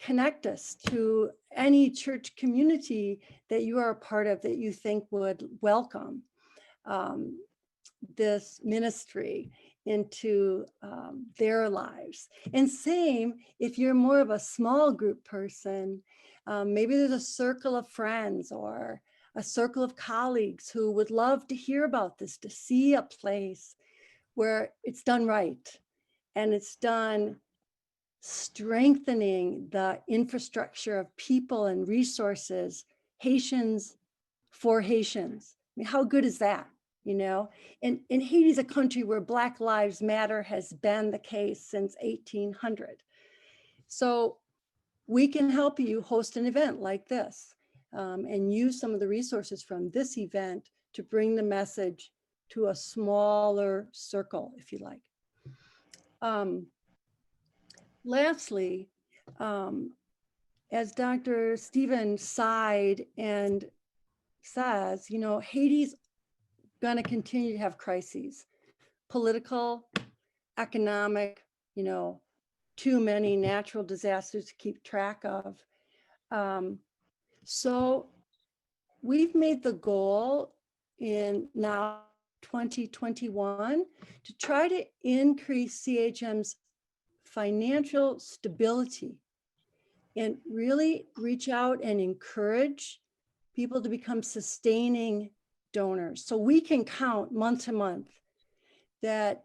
connect us to any church community that you are a part of that you think would welcome this ministry into their lives. And same, if you're more of a small group person, maybe there's a circle of friends or a circle of colleagues who would love to hear about this, to see a place where it's done right and it's done strengthening the infrastructure of people and resources, Haitians for Haitians. I mean, how good is that, you know? And Haiti's a country where Black Lives Matter has been the case since 1800. So we can help you host an event like this. And use some of the resources from this event to bring the message to a smaller circle, if you like. Lastly, as Dr. Steeven sighed and says, you know, Haiti's gonna continue to have crises, political, economic, too many natural disasters to keep track of. So we've made the goal in now 2021 to try to increase CHM's financial stability and really reach out and encourage people to become sustaining donors. So we can count month to month that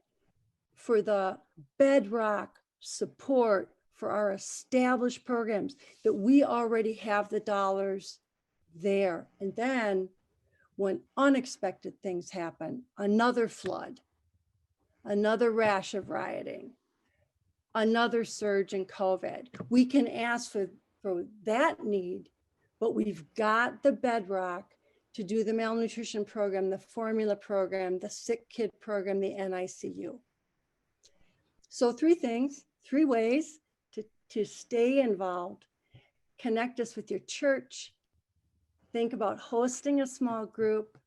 for the bedrock support for our established programs, that we already have the dollars there. And then when unexpected things happen, another flood, another rash of rioting, another surge in COVID, we can ask for that need, but we've got the bedrock to do the malnutrition program, the formula program, the sick kid program, the NICU. So three ways to stay involved. Connect us with your church. Think about hosting a small group.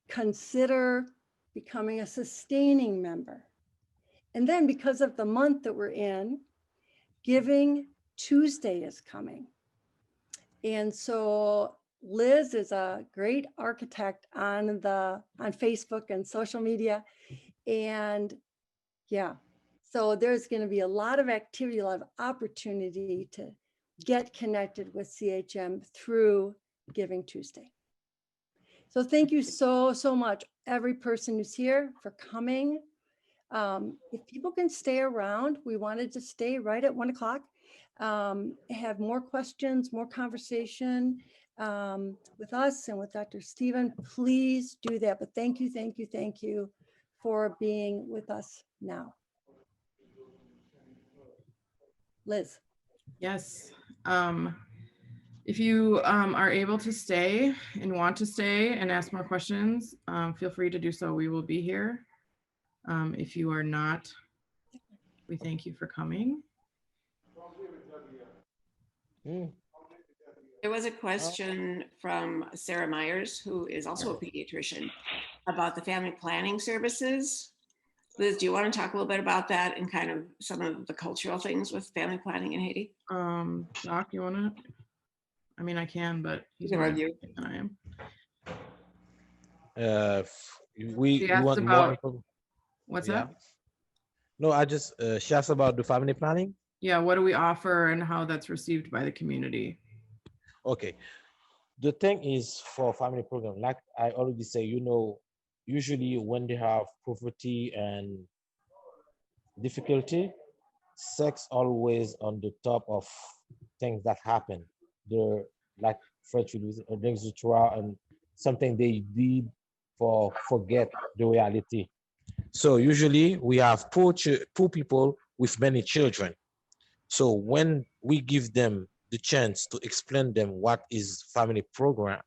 Consider becoming a sustaining member. And then because of the month that we're in, Giving Tuesday is coming. And so Liz is a great architect on Facebook and social media. And yeah, so there's going to be a lot of activity, a lot of opportunity to get connected with CHM through Giving Tuesday. So thank you so much, every person who's here, for coming. If people can stay around, we wanted to stay right at 1 o'clock, have more questions, more conversation with us and with Dr. Steeven, please do that. But thank you for being with us now. Liz. Yes. If you are able to stay and want to stay and ask more questions, feel free to do so. We will be here. If you are not, we thank you for coming. There was a question from Sarah Myers, who is also a pediatrician, about the family planning services. Liz, do you want to talk a little bit about that and kind of some of the cultural things with family planning in Haiti? Doc, you want to? I mean, I can, but he's You more can argue. than I am. We want more info. What's Yeah. that? No, I just she asked about the family planning. Yeah, what do we offer and how that's received by the community? Okay. The thing is, for family program, like I already say, usually when they have poverty and difficulty, sex always on the top of things that happen. They're like fertility and something they did for forget the reality. So usually we have poor people with many children. So when we give them the chance to explain them what is family program,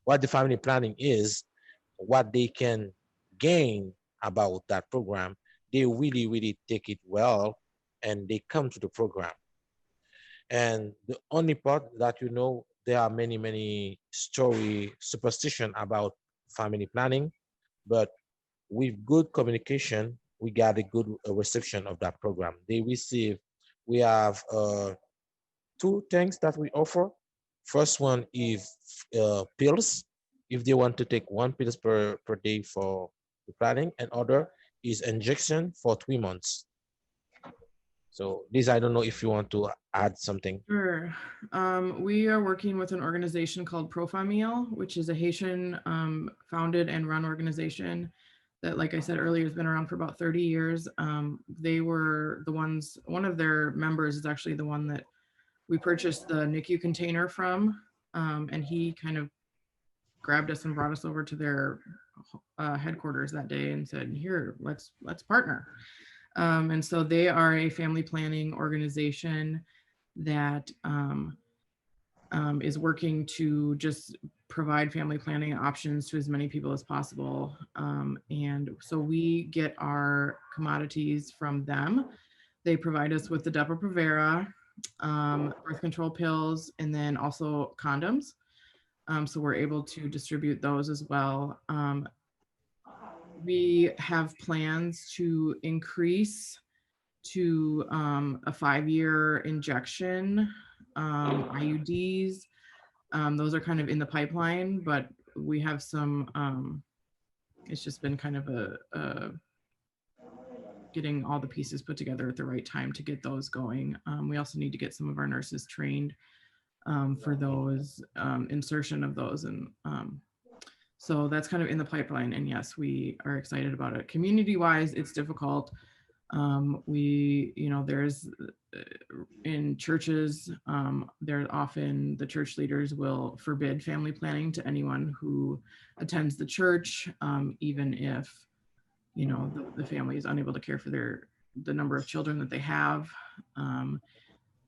what the family planning is, what they can gain about that program, they really take it well and they come to the program. And the only part that there are many story superstition about family planning, but with good communication, we got a good reception of that program. We have two things that we offer. First one is pills, if they want to take one pills per day for the planning, and other is injection for 3 months. So Liz, I don't know if you want to add something. Sure. We are working with an organization called Profamil, which is a Haitian founded and run organization that, like I said earlier, has been around for about 30 years. They were the ones, one of their members is actually the one that we purchased the NICU container from, and he kind of grabbed us and brought us over to their headquarters that day and said, here, let's partner. And so they are a family planning organization that is working to just provide family planning options to as many people as possible. And so we get our commodities from them. They provide us with the Depo-Provera, birth control pills, and then also condoms. So we're able to distribute those as well. We have plans to increase to a 5-year injection, IUDs. Those are kind of in the pipeline, but we have some, it's just been kind of a getting all the pieces put together at the right time to get those going. We also need to get some of our nurses trained for those insertion of those. And so that's kind of in the pipeline. And yes, we are excited about it. Community wise, it's difficult. There's in churches, there often the church leaders will forbid family planning to anyone who attends the church, even if, the family is unable to care for the number of children that they have.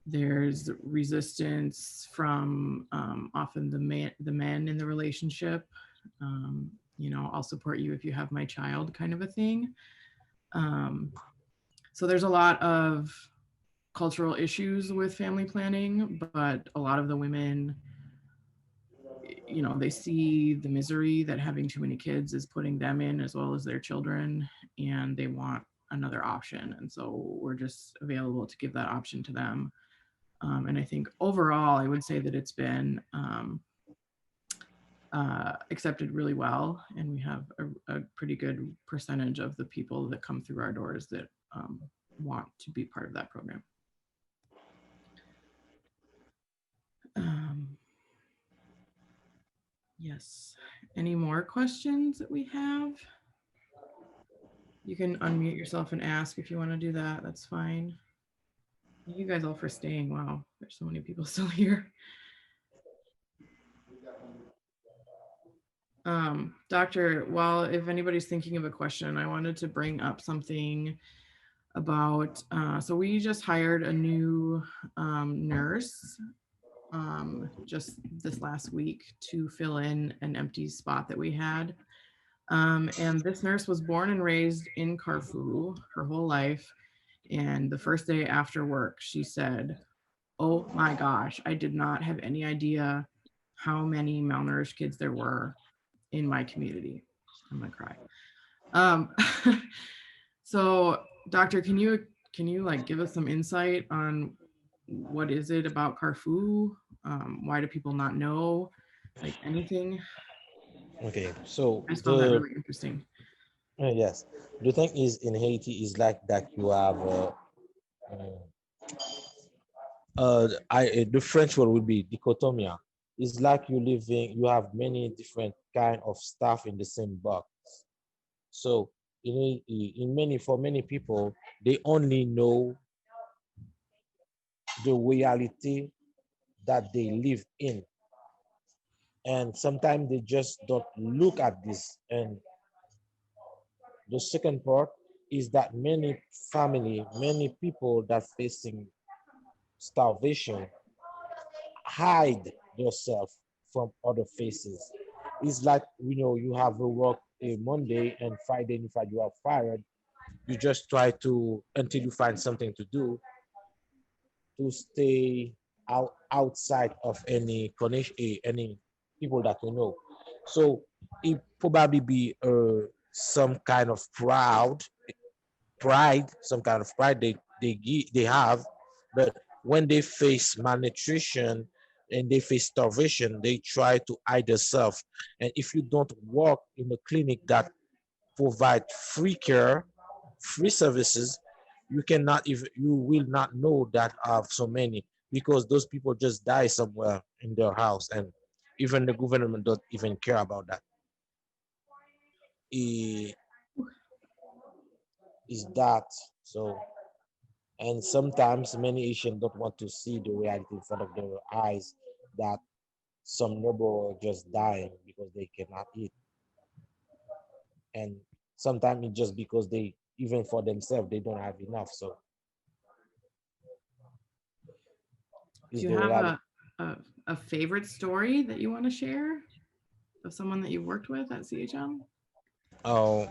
There's resistance from often the men in the relationship. I'll support you if you have my child kind of a thing. So there's a lot of cultural issues with family planning, but a lot of the women, they see the misery that having too many kids is putting them in as well as their children, and they want another option. And so we're just available to give that option to them. And I think overall, I would say that it's been accepted really well. And we have a pretty good percentage of the people that come through our doors that want to be part of that program. Yes. Any more questions that we have? You can unmute yourself and ask if you want to do that. That's fine. Thank you guys all for staying. Wow, there's so many people still here. Doctor, well, if anybody's thinking of a question, I wanted to bring up something about, so we just hired a new nurse just this last week to fill in an empty spot that we had. And this nurse was born and raised in Carfu her whole life. And the first day after work, she said, "Oh my gosh, I did not have any idea how many malnourished kids there were in my community." I'm gonna cry. So doctor, can you like give us some insight on what is it about Carfu? Why do people not know? Like anything? Okay, so I just found that really interesting. yes, the thing is in Haiti is like that you have the French word would be dichotomia. It's like you have many different kind of stuff in the same box. So for many people, they only know the reality that they live in. And sometimes they just don't look at this. And the second part is that many people that facing starvation hide themselves from other faces. It's like, you have a work a Monday and Friday, and if you are fired, you just try to, until you find something to do, to stay outside of any connection, any people that you know. So it probably be some kind of pride, some kind of pride they have, but when they face malnutrition and they face starvation, they try to hide themselves. And if you don't work in a clinic that provide free care, free services, you will not know that of so many, because those people just die somewhere in their house, and even the government don't even care about that. Is that so? And sometimes many Asians don't want to see the reality in front of their eyes, that some neighbor just dying because they cannot eat. And sometimes it's just because even for themselves, they don't have enough. So do you have a favorite story that you want to share of someone that you worked with at CHM? Oh,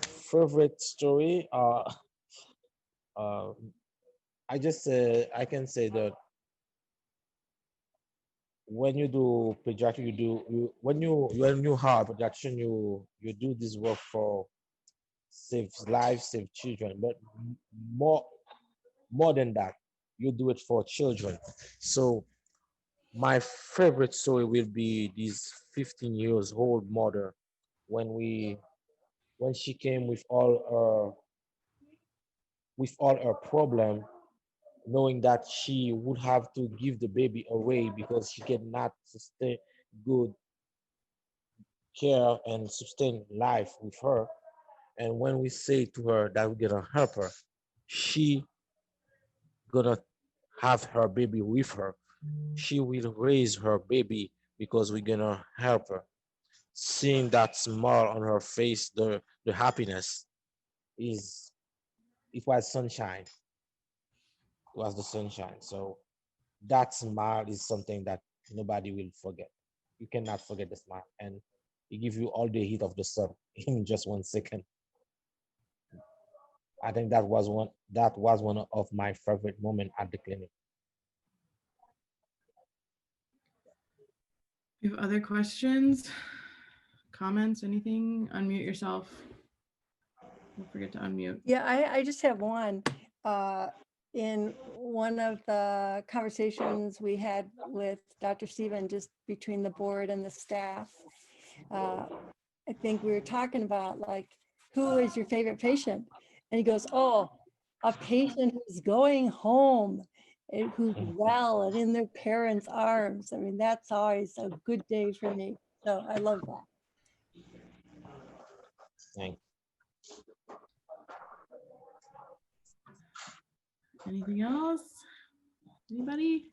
favorite story? I can say that when you do pediatric, when you have pediatrician, you do this work for saves lives, save children, but more than that, you do it for children. So my favorite story will be this 15 years old mother when she came with all her problem, knowing that she would have to give the baby away because she cannot sustain good care and sustain life with her. And when we say to her that we're gonna help her, she gonna have her baby with her. She will raise her baby because we're gonna help her. Seeing that smile on her face, the happiness is it was sunshine. It was the sunshine. So that smile is something that nobody will forget. You cannot forget the smile, and it gives you all the heat of the sun in just 1 second. I think that was one of my favorite moments at the clinic. You have other questions, comments, anything? Unmute yourself. Don't forget to unmute. Yeah, I just have one. In one of the conversations we had with Dr. Steven, just between the board and the staff, I think we were talking about like, who is your favorite patient? And he goes, oh, a patient who's going home, and who's well and in their parents' arms. I mean, that's always a good day for me. So I love that. Thank Anything else? Anybody?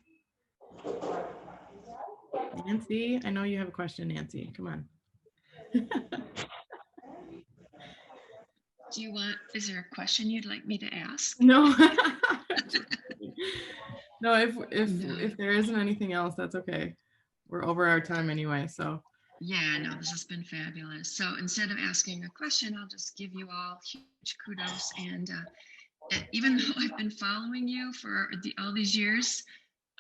Nancy, I know you have a question, Nancy. Come on. Do you want, is there a question you'd like me to ask? No. No, if there isn't anything else, that's okay. We're over our time anyway, so. Yeah, no, this has been fabulous. So instead of asking a question, I'll just give you all huge kudos. And even though I've been following you for all these years,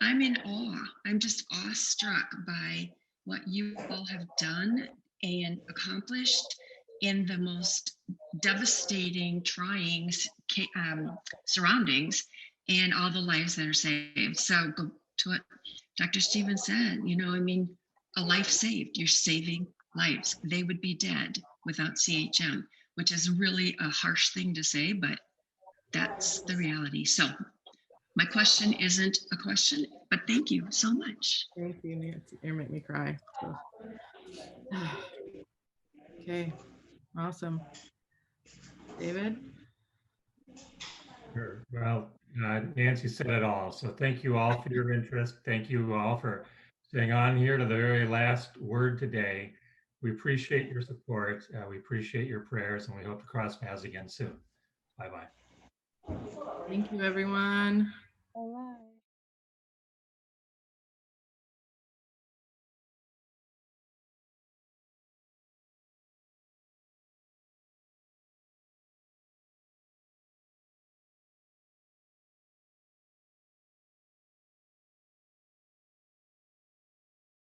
I'm in awe. I'm just awestruck by what you all have done and accomplished in the most devastating, trying surroundings, and all the lives that are saved. So go to what Dr. Steven said, you know, I mean, a life saved, you're saving lives. They would be dead without CHM, which is really a harsh thing to say, but that's the reality. So my question isn't a question, but thank you so much. Thank you, Nancy. You make me cry. So. Okay, awesome. David? Sure. Well, Nancy said it all. So thank you all for your interest. Thank you all for staying on here to the very last word today. We appreciate your support. We appreciate your prayers, and we hope to cross paths again soon. Bye-bye. Thank you, everyone.